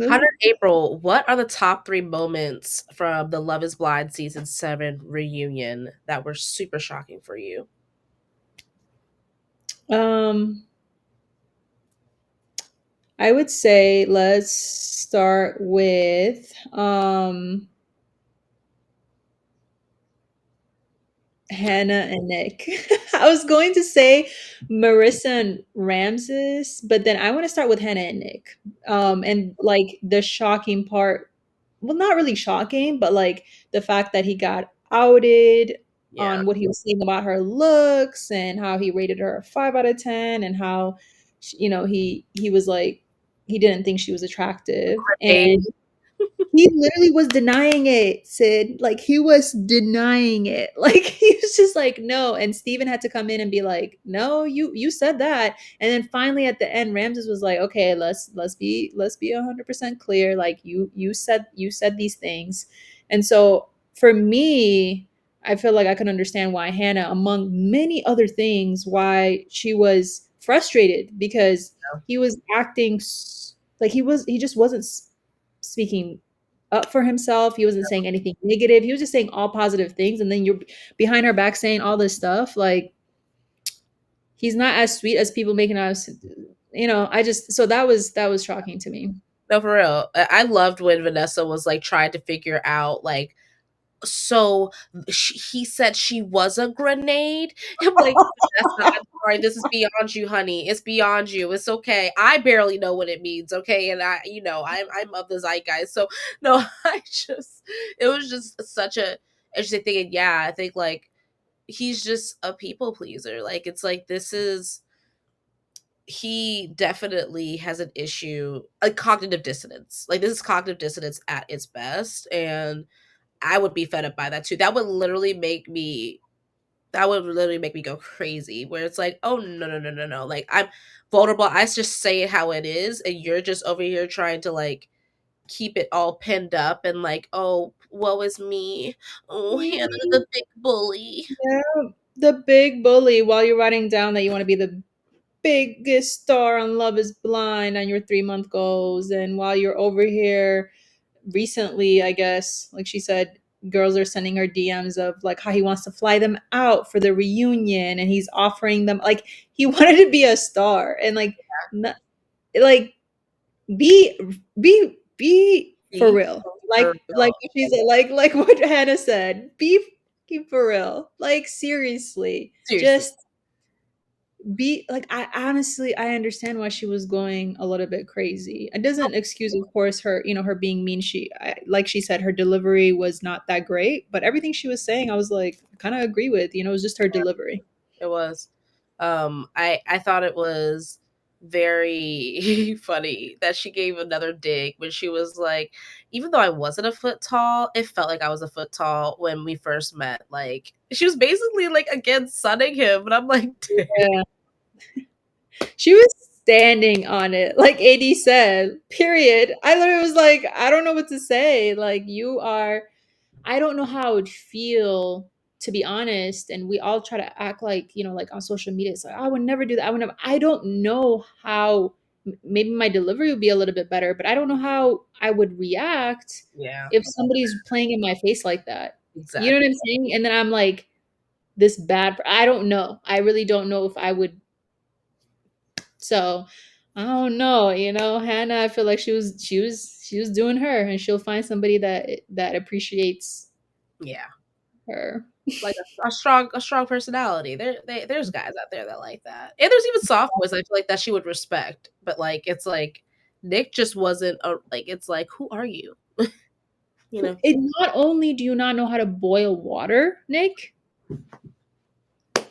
Hunter April, what are the top three moments from the Love is Blind season 7 reunion that were super shocking for you? Um, I would say let's start with Hannah and Nick. I was going to say Marissa and Ramses, but then I want to start with Hannah and Nick. And like the shocking part, well, not really shocking, but like the fact that he got outed Yeah. on what he was saying about her looks and how he rated her a 5 out of 10, and how he was like he didn't think she was attractive, Hey, and he literally was denying it, Sid. Like he was denying it. Like he was just like, no. And Steven had to come in and be like, no, you said that. And then finally at the end, Ramses was like, okay, let's be 100% clear. Like you said these things. And so for me, I feel like I can understand why Hannah, among many other things, why she was frustrated because he was acting like he just wasn't speaking up for himself. He wasn't saying anything negative. He was just saying all positive things. And then you're behind her back saying all this stuff. Like he's not as sweet as people making us. I just so that was shocking to me. no, for real. I loved when Vanessa was like trying to figure out like, so he said she was a grenade. I'm like, Vanessa, I'm sorry, this is beyond you, honey. It's beyond you. It's okay. I barely know what it means, okay? And I'm of the zeitgeist. So no, it was just such a interesting thing. And yeah, I think like he's just a people pleaser. Like it's like he definitely has an issue, like cognitive dissonance. Like this is cognitive dissonance at its best, and I would be fed up by that too. That would literally make me go crazy. Where it's like, oh no no no no no, like I'm vulnerable. I just say it how it is, and you're just over here trying to like keep it all pinned up and like, oh, woe is me. Oh, Hannah Mhm. the big bully. Yeah, the big bully while you're writing down that you want to be the biggest star on Love is Blind on your 3 month goals. And while you're over here recently, I guess, like she said, girls are sending her DMs of like how he wants to fly them out for the reunion and he's offering them like he wanted to be a star and like not, like be be for See? real. For Like real. what she said, like what Hannah said. Be for real. Like seriously. Seriously. Just be like I honestly I understand why she was going a little bit crazy. It doesn't excuse, of course, her being mean. Like she said, her delivery was not that great, but everything she was saying, I was like, kind of agree with. It was just her delivery. It was. I thought it was very funny that she gave another dig when she was like, even though I wasn't a foot tall, it felt like I was a foot tall when we first met. Like she was basically like again sunning him, and I'm like, damn, Yeah, she was standing on it, like AD said. Period. I literally was like, I don't know what to say. Like you are I don't know how I would feel, to be honest. And we all try to act like, like on social media, it's like, I would never do that. I don't know how, maybe my delivery would be a little bit better, but I don't know how I would react yeah, if somebody's playing in my face like that. You know exactly. what I'm saying? And then I'm like, this bad, I don't know. I really don't know if I would. So I don't know, Hannah, I feel like she was doing her and she'll find somebody that appreciates Yeah, her. like a strong personality. There's guys out there that like that, and there's even soft boys I feel like that she would respect. But like it's like Nick just wasn't a like. It's like who are you? You know. Not only do you not know how to boil water, Nick,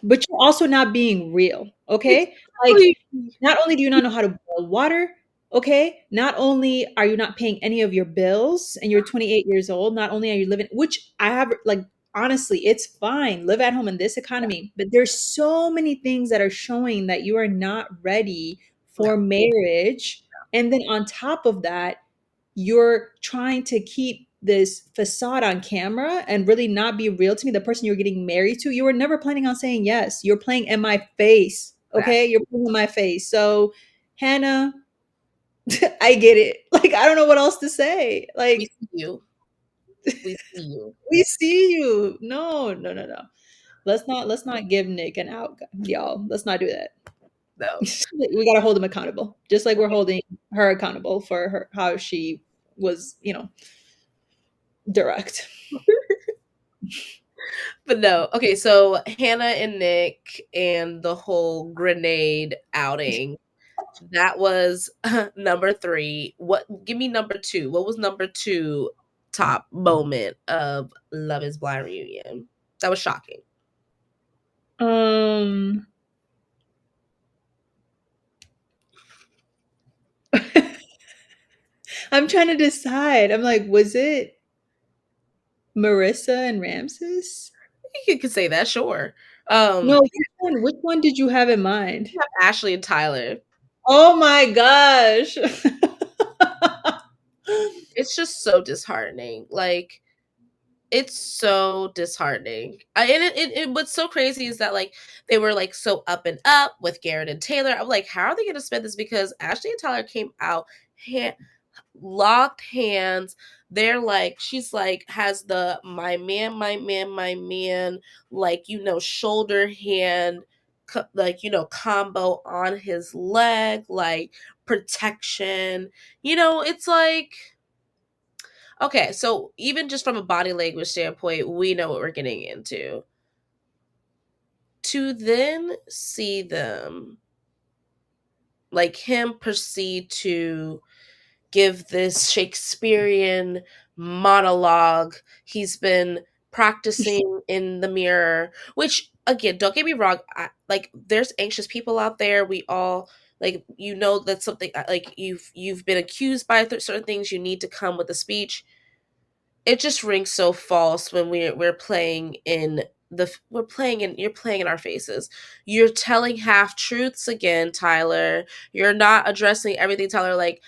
but you're also not being real, okay? Like, Exactly. not only do you not know how to boil water, okay? Not only are you not paying any of your bills and you're 28 years old, not only are you living, which I have, like, honestly, it's fine. Live at home in this economy, but there's so many things that are showing that you are not ready No. for marriage. And then on top of that, you're trying to keep this facade on camera and really not be real to me, the person you're getting married to. You were never planning on saying yes. You're playing in my face. Exactly. Okay. You're playing in my face. So, Hannah, I get it. Like, I don't know what else to say. We Like, see you. We see you. we see you. No, no, no, no. Let's not give Nick an out, y'all. Let's not do that. No. We gotta hold him accountable, just like we're holding her accountable for her how she was, direct. But no. Okay, so Hannah and Nick and the whole grenade outing. That was number 3. What give me number 2. What was number 2 top moment of Love is Blind reunion? That was shocking. Um, I'm trying to decide. I'm like, was it Marissa and Ramses? You could say that, sure. No, You which one did you have in mind? have Ashley and Tyler. Oh my gosh. It's just so disheartening. Like, it's so disheartening. And what's so crazy is that like they were like so up and up with Garrett and Taylor. I'm like, how are they going to spend this? Because Ashley and Tyler came out locked hands. They're like, she's like, has the my man, my man, my man, like, shoulder hand, like, combo on his leg, like protection. It's like, okay, so even just from a body language standpoint, we know what we're getting into. To then see them, like him proceed to give this Shakespearean monologue he's been practicing in the mirror, which again, don't get me wrong, like there's anxious people out there. We all like that's something like you've been accused by certain things. You need to come with a speech. It just rings so false when we're playing in you're playing in our faces. You're telling half truths again, Tyler. You're not addressing everything, Tyler. Like,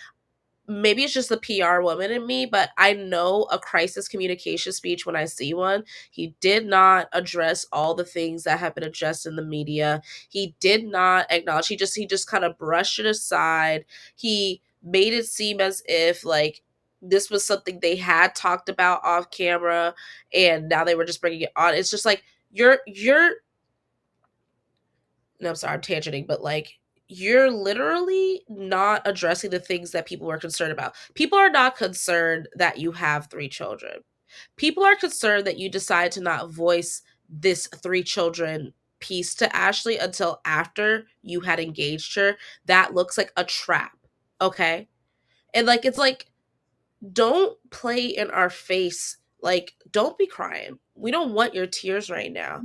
maybe it's just the PR woman in me, but I know a crisis communication speech when I see one. He did not address all the things that have been addressed in the media. He did not acknowledge. He just kind of brushed it aside. He made it seem as if like this was something they had talked about off camera and now they were just bringing it on. It's just like you're no, I'm sorry, I'm tangenting, but like you're literally not addressing the things that people were concerned about. People are not concerned that you have 3 children. People are concerned that you decide to not voice this 3 children piece to Ashley until after you had engaged her. That looks like a trap. Okay. And like, it's like, don't play in our face. Like, don't be crying. We don't want your tears right now.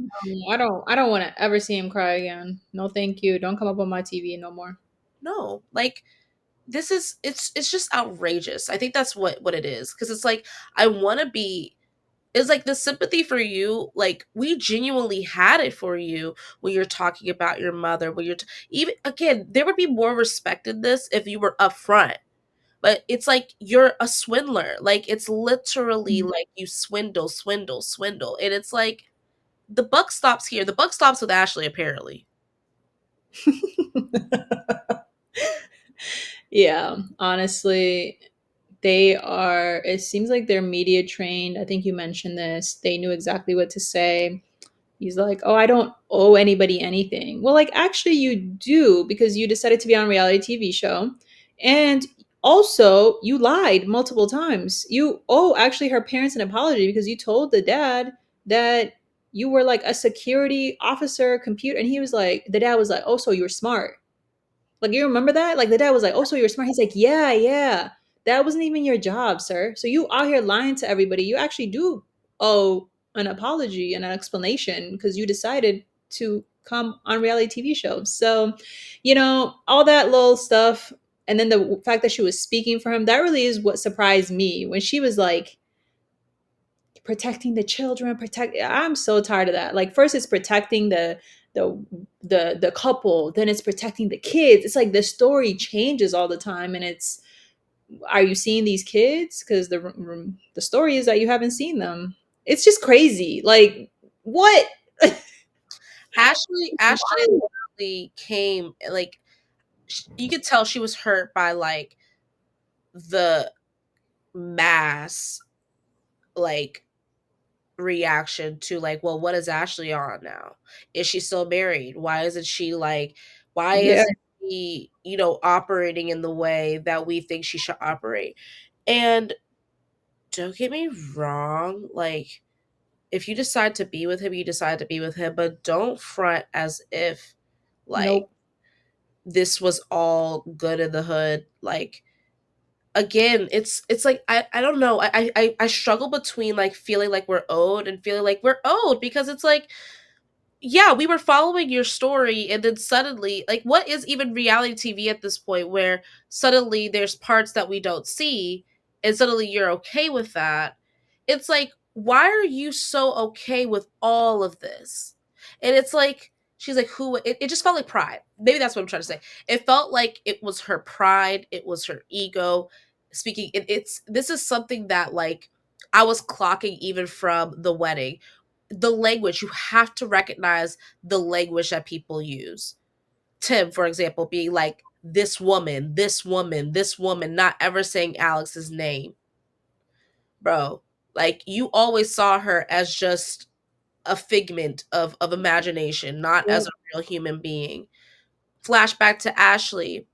I don't want to ever see him cry again. No, thank you. Don't come up on my TV no more. No. Like, this is it's just outrageous. I think that's what it is, because it's like I want to be, it's like the sympathy for you, like we genuinely had it for you when you're talking about your mother, when even again, there would be more respect in this if you were upfront. But it's like you're a swindler. Like, it's literally like you swindle, swindle, swindle. And it's like the buck stops here. The buck stops with Ashley, apparently. Yeah, honestly, it seems like they're media trained. I think you mentioned this. They knew exactly what to say. He's like, "Oh, I don't owe anybody anything." Well, like actually you do, because you decided to be on a reality TV show. And also, you lied multiple times. You owe actually her parents an apology because you told the dad that you were like a security officer, computer, and the dad was like, "Oh, so you're smart." Like, you remember that? Like, the dad was like, "Oh, so you're smart." He's like, "Yeah, yeah. That wasn't even your job, sir. So you out here lying to everybody. You actually do owe an apology and an explanation because you decided to come on reality TV shows." So, all that little stuff. And then the fact that she was speaking for him, that really is what surprised me when she was like, protecting the children, I'm so tired of that. Like, first it's protecting the the couple, then it's protecting the kids. It's like the story changes all the time, and it's, are you seeing these kids? Because the story is that you haven't seen them. It's just crazy. Like, what? Ashley literally came like you could tell she was hurt by like the mass, like, reaction to, like, well, what is Ashley on now? Is she still married? Why isn't she, like, why Yeah, isn't she, operating in the way that we think she should operate? And don't get me wrong, like, if you decide to be with him, you decide to be with him, but don't front as if, like, nope, this was all good in the hood. Like, again, it's like, I don't know. I struggle between, like, feeling like we're owed and feeling like we're owed, because it's like, yeah, we were following your story, and then suddenly, like, what is even reality TV at this point, where suddenly there's parts that we don't see, and suddenly you're okay with that? It's like, why are you so okay with all of this? And it's like, she's like, who? It just felt like pride. Maybe that's what I'm trying to say. It felt like it was her pride, it was her ego speaking. This is something that, like, I was clocking even from the wedding. The language, you have to recognize the language that people use. Tim, for example, being like, this woman, this woman, this woman, not ever saying Alex's name. Bro, like, you always saw her as just a figment of imagination, not as yep. a real human being. Flashback to Ashley,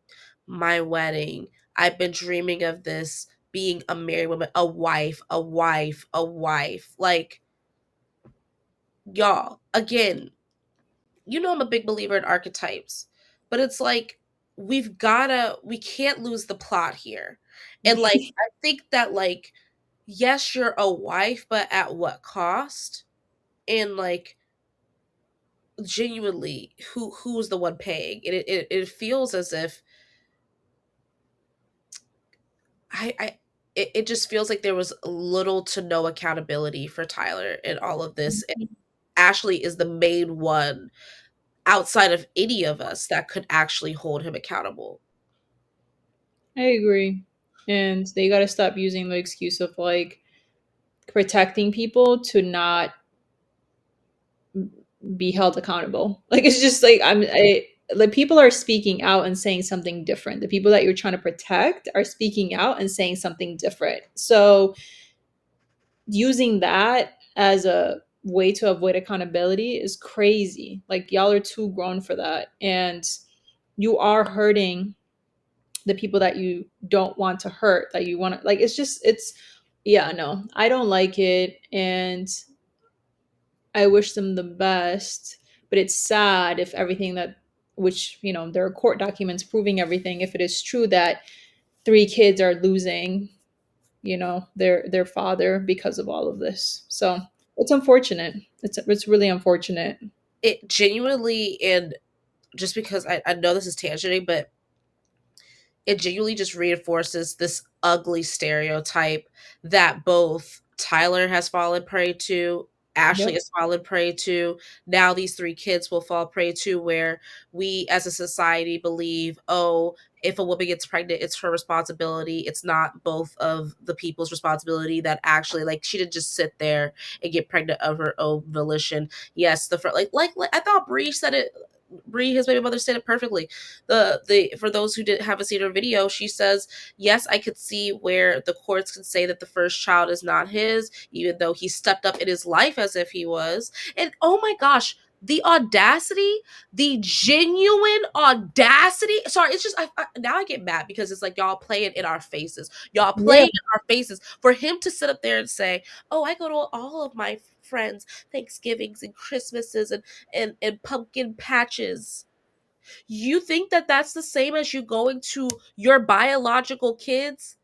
my wedding. I've been dreaming of this, being a married woman, a wife, a wife, a wife. Like, y'all, again, I'm a big believer in archetypes, but it's like, we can't lose the plot here. And, like, I think that, like, yes, you're a wife, but at what cost? And, like, genuinely, who's the one paying? And it feels as if I it just feels like there was little to no accountability for Tyler in all of this. And Ashley is the main one outside of any of us that could actually hold him accountable. I agree. And they got to stop using the excuse of like protecting people to not be held accountable. Like it's just like like people are speaking out and saying something different. The people that you're trying to protect are speaking out and saying something different. So using that as a way to avoid accountability is crazy. Like y'all are too grown for that. And you are hurting the people that you don't want to hurt, that you want to like it's yeah, no. I don't like it and I wish them the best, but it's sad if everything that which, there are court documents proving everything if it is true that three kids are losing, their father because of all of this. So, it's unfortunate. It's really unfortunate. It genuinely, and just because I know this is tangenting, but it genuinely just reinforces this ugly stereotype that both Tyler has fallen prey to, Ashley Yep. has fallen prey to, now these three kids will fall prey to, where we as a society believe, oh, if a woman gets pregnant, it's her responsibility. It's not both of the people's responsibility, that actually, like, she didn't just sit there and get pregnant of her own volition. Yes, like I thought Bree said it. Bree, his baby mother, said it perfectly. The For those who didn't haven't seen her video, she says, yes, I could see where the courts can say that the first child is not his, even though he stepped up in his life as if he was. And oh my gosh, the audacity, the genuine audacity. Sorry, it's just now I get mad because it's like, y'all playing in our faces. Y'all Yeah. playing in our faces for him to sit up there and say, "Oh, I go to all of my friends' Thanksgivings and Christmases and pumpkin patches." You think that that's the same as you going to your biological kids'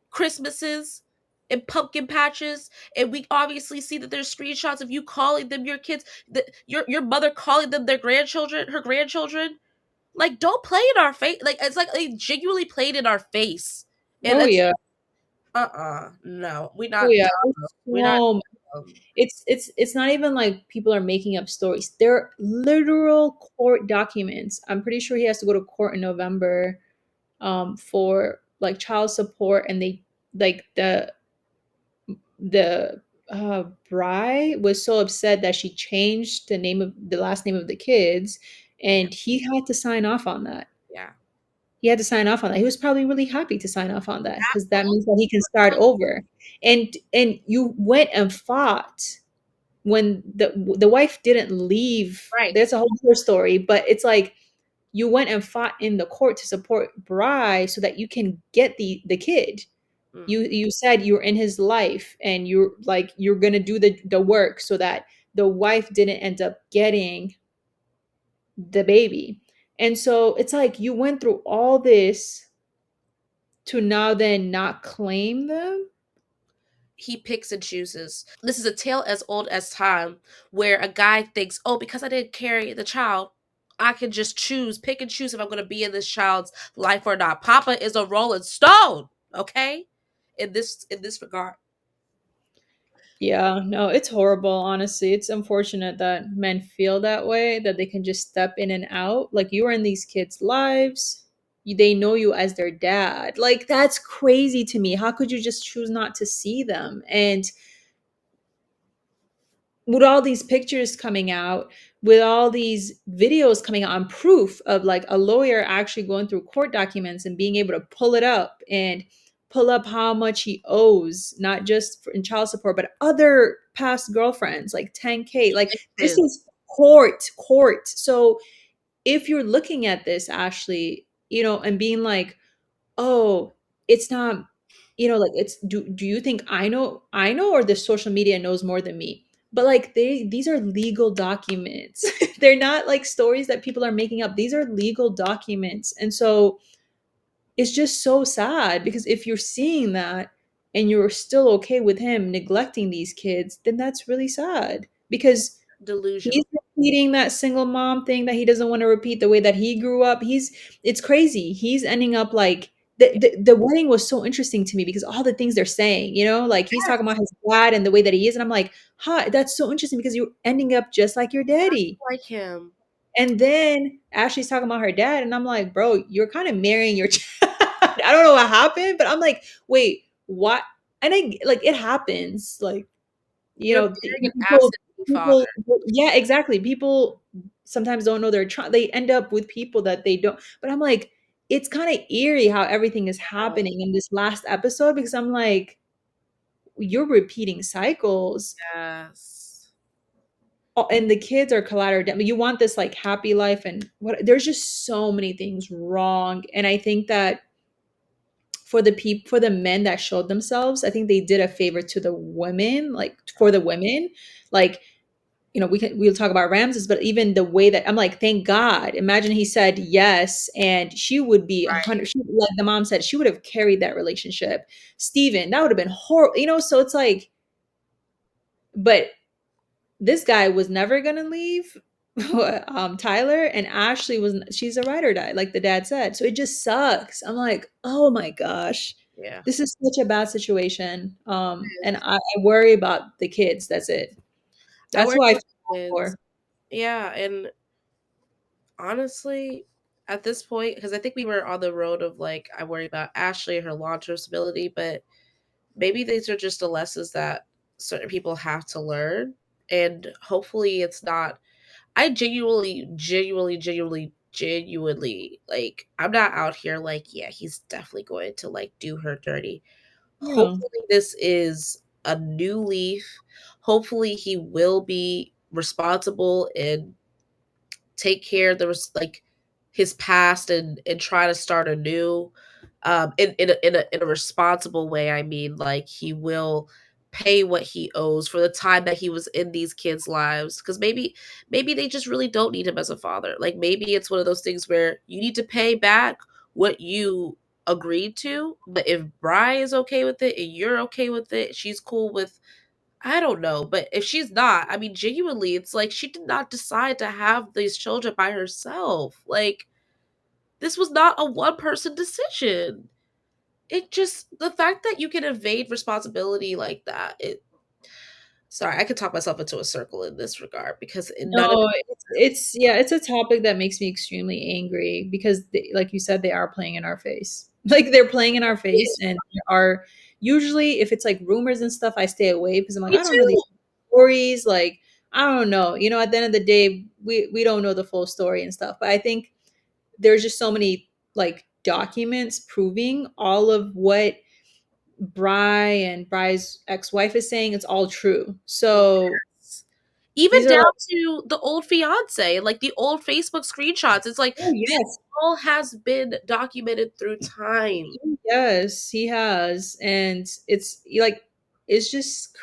Christmases and pumpkin patches? And we obviously see that there's screenshots of you calling them your kids, your mother calling them their grandchildren, her grandchildren. Like, don't play in our face. Like, it's like they genuinely played in our face, and Oh that's yeah. no, Oh yeah. There's we're not. so it's not even like people are making up stories. They're literal court documents. I'm pretty sure he has to go to court in November for like child support, and they like the bride was so upset that she changed the last name of the kids, Yeah, and he had to sign off on that. yeah. he had to sign off on that. He was probably really happy to sign off on that because that means that he can start Absolutely. over. And you went and fought when the wife didn't leave. Right. There's a whole other story, but it's like you went and fought in the court to support Bry so that you can get the kid. Mm. You said you were in his life and you're like you're gonna do the work so that the wife didn't end up getting the baby. And so it's like you went through all this to now then not claim them. He picks and chooses. This is a tale as old as time where a guy thinks, oh, because I didn't carry the child, I can just choose, pick and choose if I'm going to be in this child's life or not. Papa is a rolling stone, okay? In this regard. Yeah, no, it's horrible, honestly. It's unfortunate that men feel that way, that they can just step in and out. Like you are in these kids' lives. They know you as their dad. Like that's crazy to me. How could you just choose not to see them? And with all these pictures coming out, with all these videos coming out on proof of like a lawyer actually going through court documents and being able to pull it up and pull up how much he owes, not just in child support, but other past girlfriends, like 10K. Like this Evictions. is court. So if you're looking at this, Ashley, and being like, oh, it's not, like it's do you think I know or the social media knows more than me? But like these are legal documents. They're not like stories that people are making up. These are legal documents. And so it's just so sad because if you're seeing that and you're still okay with him neglecting these kids, then that's really sad because he's Delusional. repeating that single mom thing that he doesn't want to repeat the way that he grew up. It's crazy. He's ending up like the wedding was so interesting to me because all the things they're saying, like he's talking about his dad and the way that he is. And I'm like, huh, that's so interesting because you're ending up just like your daddy. Like him. And then Ashley's talking about her dad, and I'm like, bro, you're kind of marrying your child. I don't know what happened, but I'm like, wait, what? And I like it happens. Like You're marrying an people absentee father. people yeah, exactly. People sometimes don't know they end up with people that they don't. But I'm like, it's kind of eerie how everything is happening in this last episode because I'm like, you're repeating cycles. Yes. Oh, and the kids are collateral damage. You want this like happy life and what there's just so many things wrong. And I think that for the men that showed themselves, I think they did a favor to the women, like for the women. Like we'll talk about Ramses, but even the way that I'm like, thank God. Imagine he said yes, and she would be 100. Like the mom said, she would have carried that relationship. Steven, that would have been horrible. So it's like, but this guy was never gonna leave. Tyler and Ashley she's a ride or die, like the dad said. So it just sucks. I'm like, oh my gosh, Yeah. this is such a bad situation. And I worry about the kids. That's it. I That's worry who I about feel kids. for. Yeah, and honestly, at this point, because I think we were on the road of like, I worry about Ashley and her long term stability, but maybe these are just the lessons that certain people have to learn. And hopefully, it's not. I genuinely, like, I'm not out here like, yeah, he's definitely going to like do her dirty. Yeah. Hopefully, this is a new leaf. Hopefully, he will be responsible and take care of like his past and try to start anew in a responsible way. I mean, like he will pay what he owes for the time that he was in these kids lives, because maybe they just really don't need him as a father. Like maybe it's one of those things where you need to pay back what you agreed to, but if Bri is okay with it and you're okay with it, she's cool with, I don't know, but if she's not, I mean, genuinely, it's like she did not decide to have these children by herself. Like, this was not a one person decision. It just, the fact that you can evade responsibility like that, sorry, I could talk myself into a circle in this regard because none of No, it's yeah, it's a topic that makes me extremely angry because like you said, they are playing in our face. Like they're playing in our it. face and are usually if it's like rumors and stuff, I stay away because I'm like, Me I don't know too. these stories. Like, I don't know. At the end of the day, we don't know the full story and stuff. But I think there's just so many like documents proving all of what Bry and Bry's ex-wife is saying. It's all true. So Even these are down like, to the old fiance, like the old Facebook screenshots. It's like oh this yes, all has been documented through time. yes, he has, and it's like it's just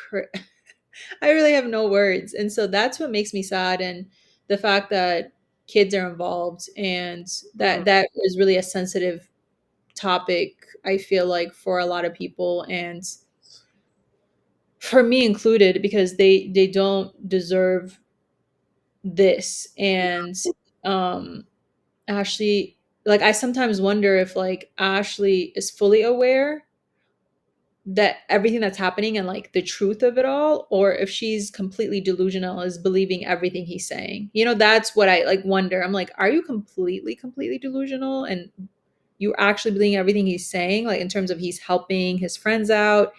I really have no words, and so that's what makes me sad, and the fact that kids are involved, and Mhm. that is really a sensitive topic. I feel like for a lot of people, and for me included, because they don't deserve this. And um Ashley, like I sometimes wonder if like Ashley is fully aware that everything that's happening and like the truth of it all, or if she's completely delusional, is believing everything he's saying. That's what I like wonder. I'm like, are you completely delusional and you actually believing everything he's saying, like in terms of he's helping his friends out,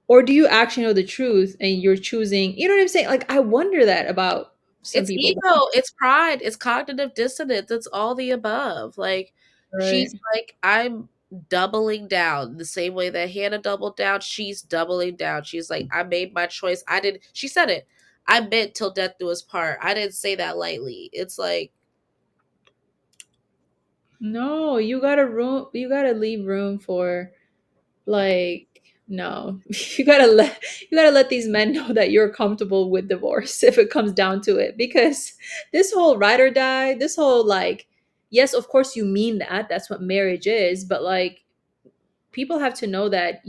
or do you actually know the truth and you're choosing, you know what I'm saying? Like I wonder that about some It's people. ego, it's pride, it's cognitive dissonance, it's all the above. Like she's Right. like, I'm doubling down the same way that Hannah doubled down. She's doubling down. She's like, I made my choice. I did. She said it. I meant till death do us part. I didn't say that lightly. It's like No, you gotta leave room for, like, no. You gotta let these men know that you're comfortable with divorce if it comes down to it. Because this whole ride or die, this whole like, yes, of course you mean that. That's what marriage is, but like people have to know that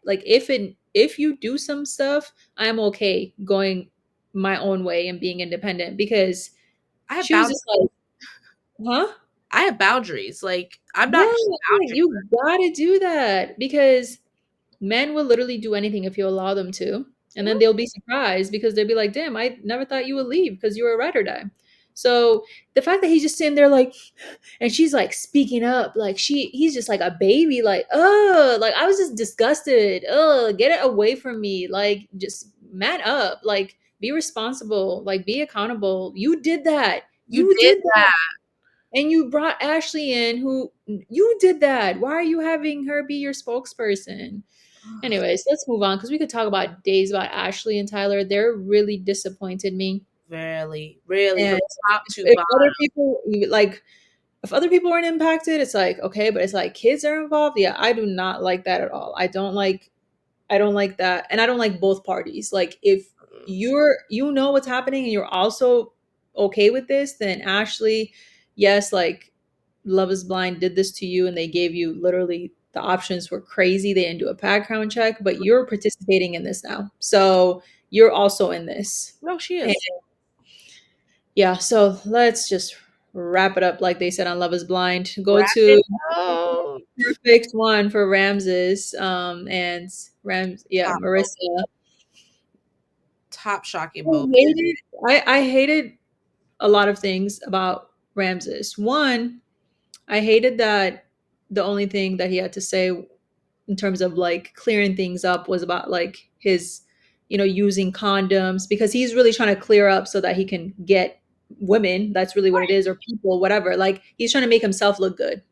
like if you do some stuff, I'm okay going my own way and being independent. Because I have she was boundaries. just like, huh? I have boundaries. Like I'm Yeah, not like, boundary. you gotta do that, because men will literally do anything if you allow them to. And then they'll be surprised because they'll be like, damn, I never thought you would leave because you were a ride or die. So the fact that he's just sitting there like, and she's like speaking up, like he's just like a baby, like, oh, like I was just disgusted. Oh, get it away from me. Like, just man up, like be responsible, like be accountable. You did that. You You did did that. that. And you brought Ashley in, who you did that. Why are you having her be your spokesperson? Anyways, let's move on because we could talk about days about Ashley and Tyler. They're really disappointed me. Really, really, from And top to if bottom. other people like, if other people weren't impacted, it's like okay, but it's like kids are involved. Yeah, I do not like that at all. I don't like that, and I don't like both parties. Like if you know what's happening and you're also okay with this, then Ashley, yes, like Love is Blind did this to you and they gave you literally the options were crazy. They didn't do a background check, but you're participating in this now. So you're also in this. No, she And is. yeah, so let's just wrap it up like they said on Love is Blind. Go Wrap to it up. perfect one for Ramses. And Top moment. Marissa. Top shocking I moment. hated I hated a lot of things about Ramses. One, I hated that the only thing that he had to say in terms of like clearing things up was about like his, using condoms, because he's really trying to clear up so that he can get women. That's really what it is, or people, whatever. Like he's trying to make himself look good.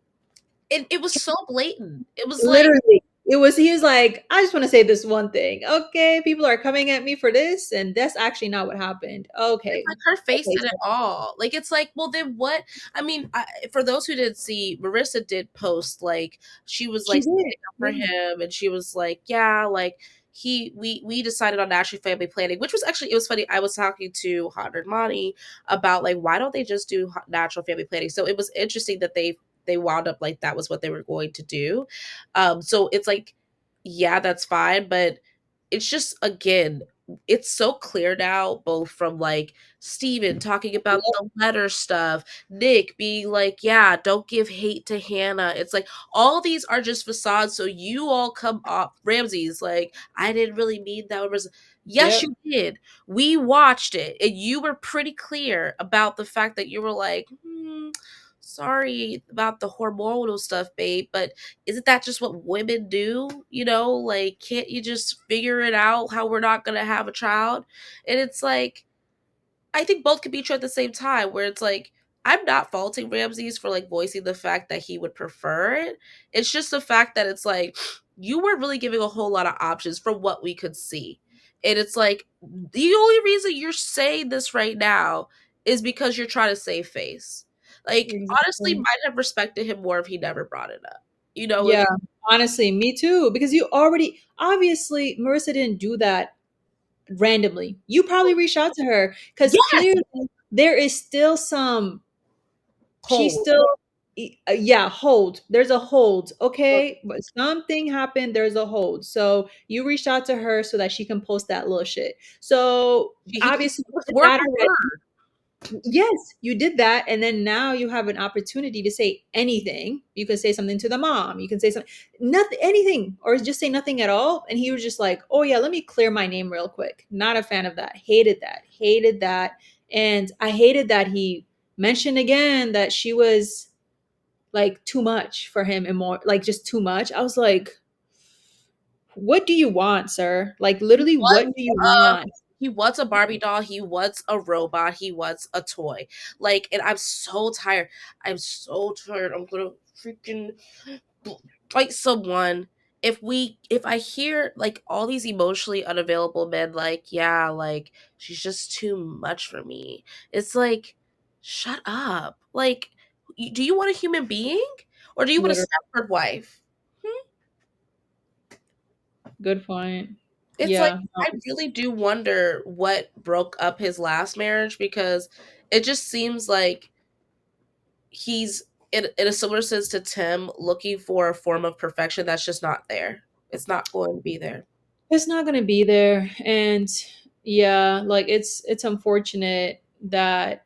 It was so blatant. It was like Literally. He was like, I just want to say this one thing. Okay, people are coming at me for this, and that's actually not what happened. it's Okay. like her face Okay. said it all. Like it's like, well, then what? I mean, for those who didn't see, Marissa did post like she was She like did. standing up for Yeah. him, and she was like, yeah, like we decided on natural family planning, which was actually it was funny. I was talking to Hot and Monty about like why don't they just do natural family planning? So it was interesting that they wound up like that was what they were going to do. So it's like, yeah, that's fine, but it's just again it's so clear now, both from like Steven talking about Yep. the letter stuff, Nick being like, yeah, don't give hate to Hannah. It's like all these are just facades. So you all come up, Ramsey's like, I didn't really mean that. Was yes, Yep. you did. We watched it, and you were pretty clear about the fact that you were like, sorry about the hormonal stuff, babe, but isn't that just what women do? Like, can't you just figure it out how we're not going to have a child? And it's like, I think both could be true at the same time, where it's like, I'm not faulting Ramses for like voicing the fact that he would prefer it. It's just the fact that it's like you weren't really giving a whole lot of options from what we could see. And it's like the only reason you're saying this right now is because you're trying to save face. Like honestly, Exactly. might have respected him more if he never brought it up. You know, Yeah, honestly, me too. Because you already obviously Marissa didn't do that randomly. You probably reached out to her because yes, clearly there is still some she's hold. still yeah, hold. There's a hold, okay? But something happened, there's a hold. So you reached out to her so that she can post that little shit. So He obviously was you did word that for already. word. Yes, you did that, and then now you have an opportunity to say anything. You can say something to the mom. You can say something, nothing, anything, or just say nothing at all. And he was just like, "Oh yeah, let me clear my name real quick." Not a fan of that. Hated that. Hated that. And I hated that he mentioned again that she was like too much for him and more like just too much. I was like, "What do you want, sir? Like He literally, was what do you uh want?" he was a Barbie doll, he was a robot, he was a toy. Like, and I'm so tired. I'm so tired. I'm gonna freaking fight someone. If I hear like all these emotionally unavailable men like, yeah, like she's just too much for me. It's like, shut up. Like, do you want a human being or do you want a Literally, Stepford wife? Hmm? good point. It's like Yeah. I really do wonder what broke up his last marriage because it just seems like he's in a similar sense to Tim looking for a form of perfection that's just not there. It's not going to be there. It's not gonna be there. And yeah, like it's unfortunate that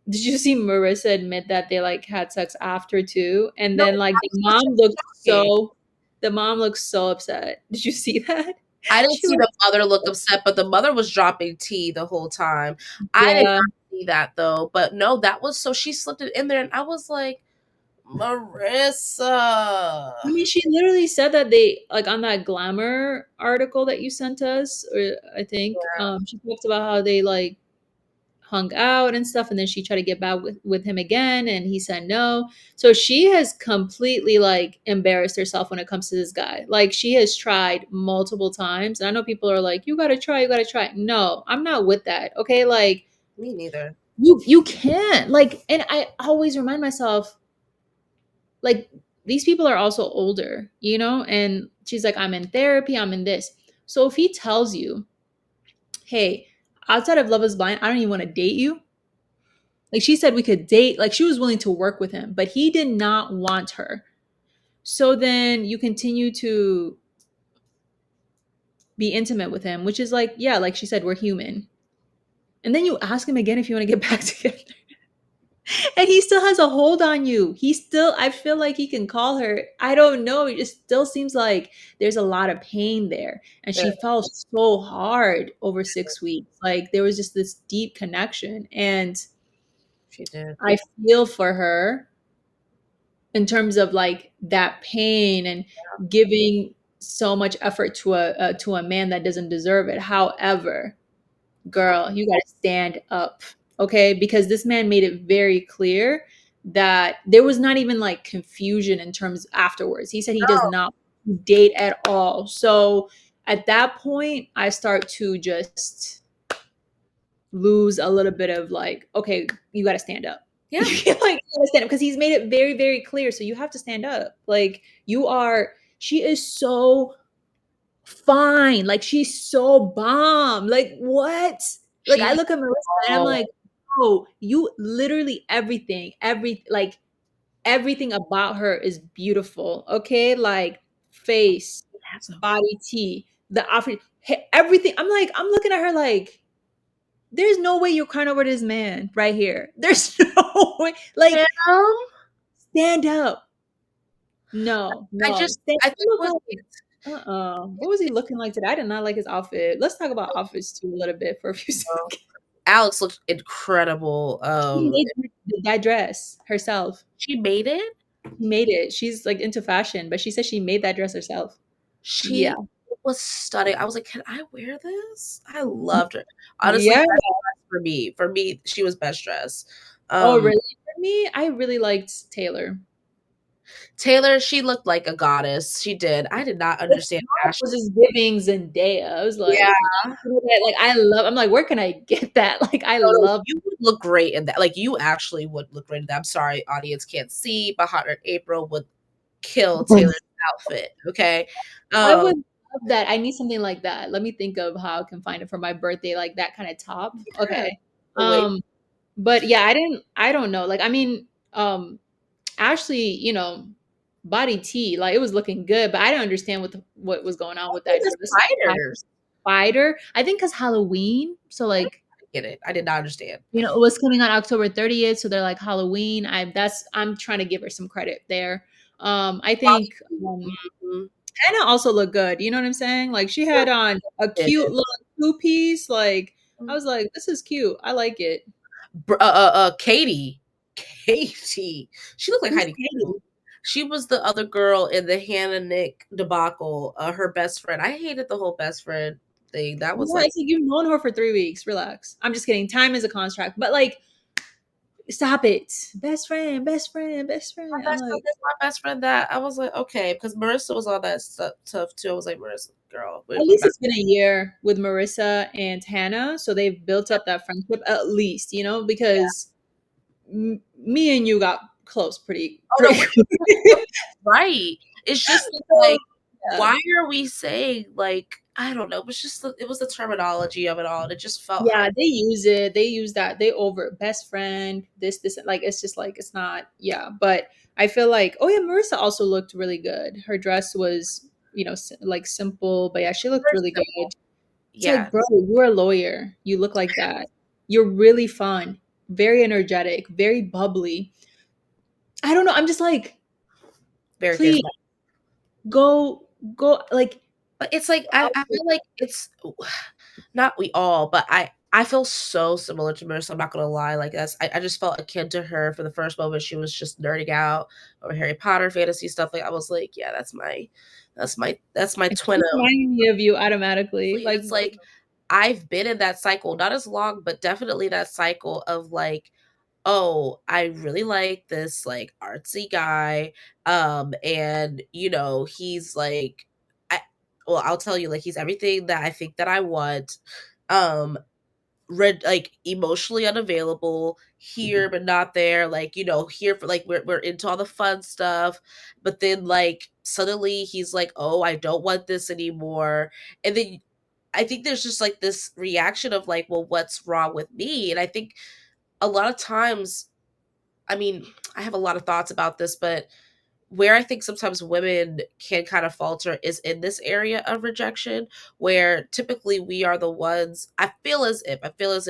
did you see Marissa admit that they like had sex after too? And No, then like that the was mom such a looked shocking. so the mom looked so upset. Did you see that? I didn't She see was the mother look upset, but the mother was dropping tea the whole time. I did yeah. not see that though, but no, that was so she slipped it in there, and I was like, Marissa. I mean, she literally said that they like on that glamour article that you sent us, or I think, she talked about how they like hung out and stuff, and then she tried to get back with him again and he said no. So she has completely like embarrassed herself when it comes to this guy. Like she has tried multiple times, and I know people are like, you gotta try. No, I'm not with that, okay? Like Me neither. you can't like, and I always remind myself like these people are also older, you know. And she's like, I'm in therapy, I'm in this. So if he tells you, hey, outside of Love Is Blind, I don't even want to date you. Like she said we could date, like she was willing to work with him, but he did not want her. So then you continue to be intimate with him, which is like, yeah, like she said, we're human. And then you ask him again if you want to get back together. And he still has a hold on you. He still, I feel like he can call her. I don't know. It just still seems like there's a lot of pain there. And Yeah, she fell so hard over 6 weeks. Like there was just this deep connection. And she did. I feel for her in terms of like that pain and giving so much effort to a man that doesn't deserve it. However, girl, you got to stand up, okay? Because this man made it very clear that there was not even like confusion in terms afterwards. He said he does not date at all. So at that point, I start to just lose a little bit of like, okay, you got to stand up. Yeah, You like you gotta stand up because he's made it very, very clear. So you have to stand up. Like you are. She is so fine. Like she's so bomb. Like what? Like I she. look at Marissa and I'm Oh, like, oh, you literally every like everything about her is beautiful. Okay, like face, that's a body T, the outfit, everything. I'm looking at her like, there's no way you're crying over this man right here. There's no way. Like, Tim. stand up. No, I no. just, Stand I think look what like what was he looking like today? I did not like his outfit. Let's talk about outfits too a little bit for a few well, seconds. Alex looked incredible. She made that dress herself. She made it. She made it. She's like into fashion, but she said she made that dress herself. Yeah. She was stunning. I was like, "Can I wear this?" I loved her. Honestly, Yeah. best dress for me. For me, she was best dress. Oh, Um, really? me, I really liked Taylor. Taylor, she looked like a goddess. She did. I did not The understand top Ashley. was just giving Zendaya. I was Yeah. like, you know that, like, I'm like, where can I get that? Like, I No, no, love. you would look great in that. Like, you actually would look great in that. I'm sorry, audience can't see, but Hot Red April would kill Taylor's outfit. Okay. I Um, would love that. I need something like that. Let me think of how I can find it for my birthday, like that kind of top. yeah. Okay. Wait, But yeah, I don't know. Like, I mean, Ashley, body T, like it was looking good, but I didn't understand what was going on with that the dress. spiders. Spider. I think because Halloween. So I didn't like, get it. I did not understand. it was coming on October 30th. So they're like Halloween. I'm trying to give her some credit there. I think Mhm. Hannah also looked good. You know what I'm saying? Like she had on a Did. cute little two piece. Like I was like, this is cute. I like it. Katie. Katie. She looked like Who's Heidi Klum. Katie? She was the other girl in the Hannah Nick debacle, her best friend. I hated the whole best friend thing. That was Yeah, like, it's like you've known her for 3 weeks. Relax. I'm just kidding. Time is a construct, but like, stop it. Best friend, best friend, best my friend. I'm best friend like, is my best friend that I was like, okay, because Marissa was all that stuff too. I was like, Marissa, girl, at we're least back. it's been a year with Marissa and Hannah, so they've built up that friendship at least, Yeah. because me and you got close pretty Oh no, pretty. we're right. It's just like, So, yeah. why are we saying like I don't know? It was just it was the terminology of it all, and it just felt Yeah, hard. they use it. They use that. They over best friend. This. Like it's just like it's not. Yeah, but I feel like oh yeah, Marissa also looked really good. Her dress was like simple, but yeah, she looked Very really good. simple. It's like, bro, Yes, you're a lawyer. You look like that. You're really fun, very energetic, very bubbly. I don't know. I'm just like, very please charismatic. go. Like, But it's like I feel like it's not we all, but I feel so similar to Marissa. I'm not gonna lie. Like I just felt akin to her for the first moment. She was just nerding out over Harry Potter fantasy stuff. Like I was like, yeah, that's my twin. she's reminding me of you automatically. And Like, it's like I've been in that cycle, not as long, but definitely that cycle of like, oh, I really like this like artsy guy. And he's like I well, I'll tell you, like he's everything that I think that I want. Um like emotionally unavailable here but not there, like here for like we're into all the fun stuff, but then like suddenly he's like, oh, I don't want this anymore. And then I think there's just like this reaction of like, well, what's wrong with me? And I think a lot of times, I mean, I have a lot of thoughts about this, but where I think sometimes women can kind of falter is in this area of rejection, where typically we are the ones. I feel as if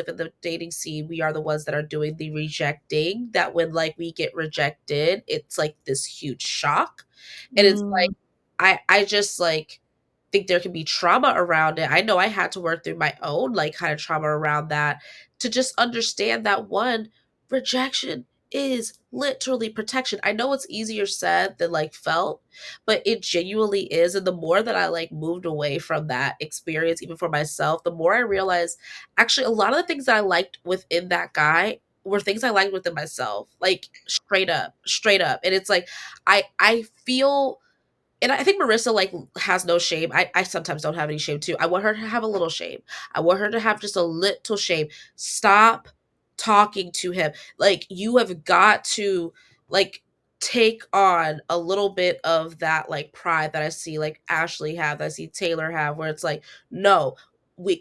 in the dating scene we are the ones that are doing the rejecting. That when like we get rejected, it's like this huge shock, and it's like mm, I just like think there can be trauma around it. I know I had to work through my own like kind of trauma around that to just understand that one, rejection is literally protection. I know it's easier said than like felt, but it genuinely is. And the more that I like moved away from that experience, even for myself, the more I realized actually a lot of the things that I liked within that guy were things I liked within myself. Like straight up, straight up. And it's like I feel, and I think Marissa like has no shame. I sometimes don't have any shame too. I want her to have a little shame. I want her to have just a little shame. Stop talking to him. Like you have got to like take on a little bit of that like pride that I see like Ashley have, that I see Taylor have, where it's like, no,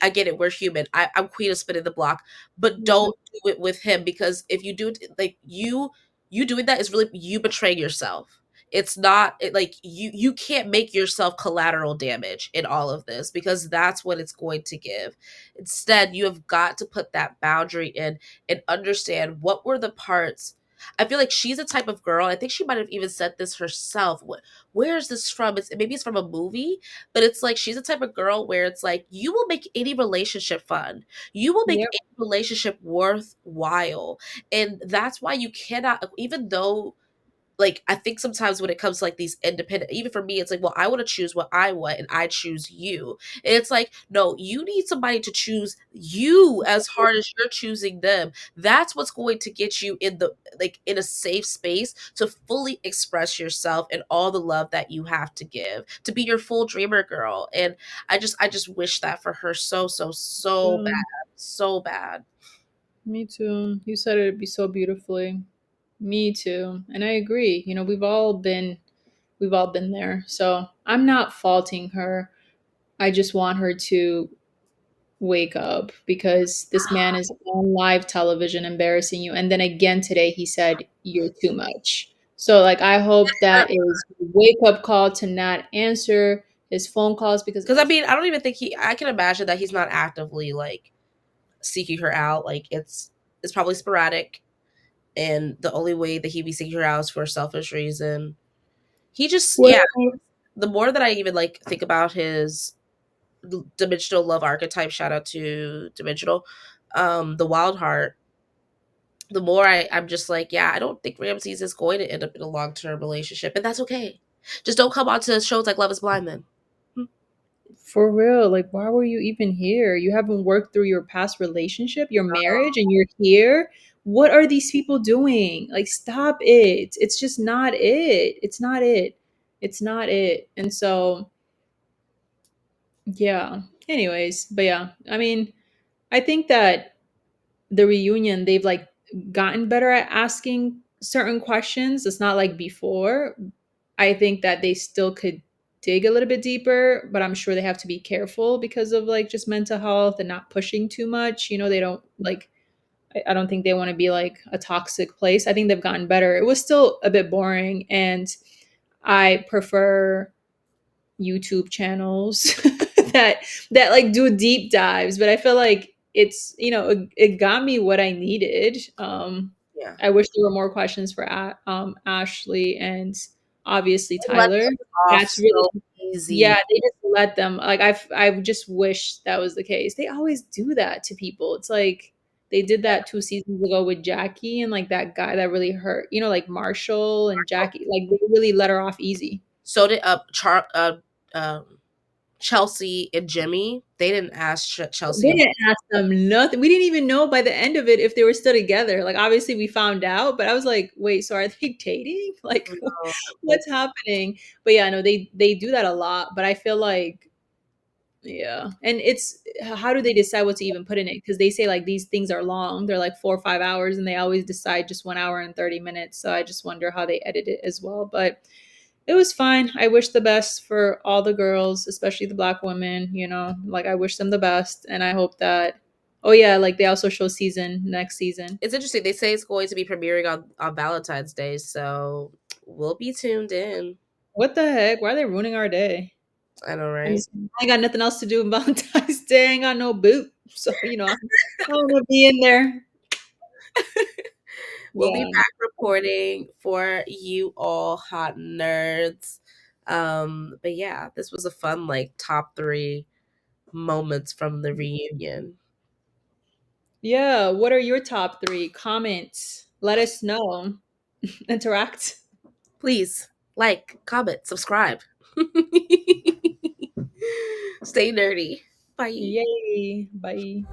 I get it, we're human. I'm queen of spinning the block, but mm, don't do it with him, because if you do it like you doing that is really you betraying yourself. It's not like you can't make yourself collateral damage in all of this, because that's what it's going to give. Instead, you have got to put that boundary in and understand what were the parts. I feel like she's a type of girl, I think she might have even said this herself. Where is this from? Maybe it's from a movie, but it's like she's a type of girl where it's like you will make any relationship fun. You will make yep. any relationship worthwhile. And that's why you cannot, even though like I think sometimes when it comes to like these independent, even for me, it's like, well, I want to choose what I want and I choose you. And it's like, no, you need somebody to choose you as hard as you're choosing them. That's what's going to get you in the like in a safe space to fully express yourself and all the love that you have to give, to be your full dreamer girl. And I just wish that for her so bad. Yeah, So bad. me too. You said it'd be so beautifully. Me too. And I agree. You know, we've all been there. So I'm not faulting her. I just want her to wake up because this man is on live television embarrassing you. And then again today he said you're too much. So like I hope that is a wake up call to not answer his phone calls because Because I mean, I don't even think I can imagine that he's not actively like seeking her out. Like it's probably sporadic, and the only way that he'd be seeking her out is for a selfish reason. He just well, yeah. The more that I even like think about his dimensional love archetype, shout out to dimensional, the wild heart. The more I'm just like, yeah, I don't think Ramses is going to end up in a long term relationship, and that's okay. Just don't come on to shows like Love Is Blind, then. Hmm. for real, like why were you even here? You haven't worked through your past relationship, your marriage, and you're here. What are these people doing? Like stop it. It's just not it. It's not it. It's not it. And so yeah. Anyways, but yeah, I mean, I think that the reunion, they've like gotten better at asking certain questions. It's not like before. I think that they still could dig a little bit deeper, but I'm sure they have to be careful because of like just mental health and not pushing too much. You know, they don't like, I don't think they want to be like a toxic place. I think they've gotten better. It was still a bit boring, and I prefer YouTube channels that like do deep dives, but I feel like it's, it got me what I needed. Yeah. I wish there were more questions for Ashley and obviously They let Tyler. them off That's really, so yeah, easy. they just let them like I just wish that was the case. They always do that to people. It's like they did that 2 seasons ago with Jackie and like that guy that really hurt, like Marshall and Jackie, like they really let her off easy. So did um, Chelsea and Jimmy. They didn't ask They Chelsea and didn't ask them nothing. We didn't even know by the end of it if they were still together. Like obviously we found out, but I was like, wait, so are they dating? Like no, what's happening? But yeah, no, they do that a lot, but I feel like yeah. And it's how do they decide what to even put in it? Because they say like these things are long. They're like 4 or 5 hours and they always decide just 1 hour and 30 minutes. So I just wonder how they edit it as well. But it was fine. I wish the best for all the girls, especially the black women, like I wish them the best. And I hope that, oh yeah, like they also show season next season. it's interesting. They say it's going to be premiering on Valentine's Day, so we'll be tuned in. What the heck? Why are they ruining our day? I know, I right? just, I ain't got nothing else to do on Valentine's Day. I ain't got no boot. So, I want to be in there. We'll be Yeah. back reporting for you all hot nerds. But yeah, this was a fun like top three moments from the reunion. Yeah. What are your top three? Comments. Let us know. Interact. Please like, comment, subscribe. Stay nerdy. Bye. Yay. Bye.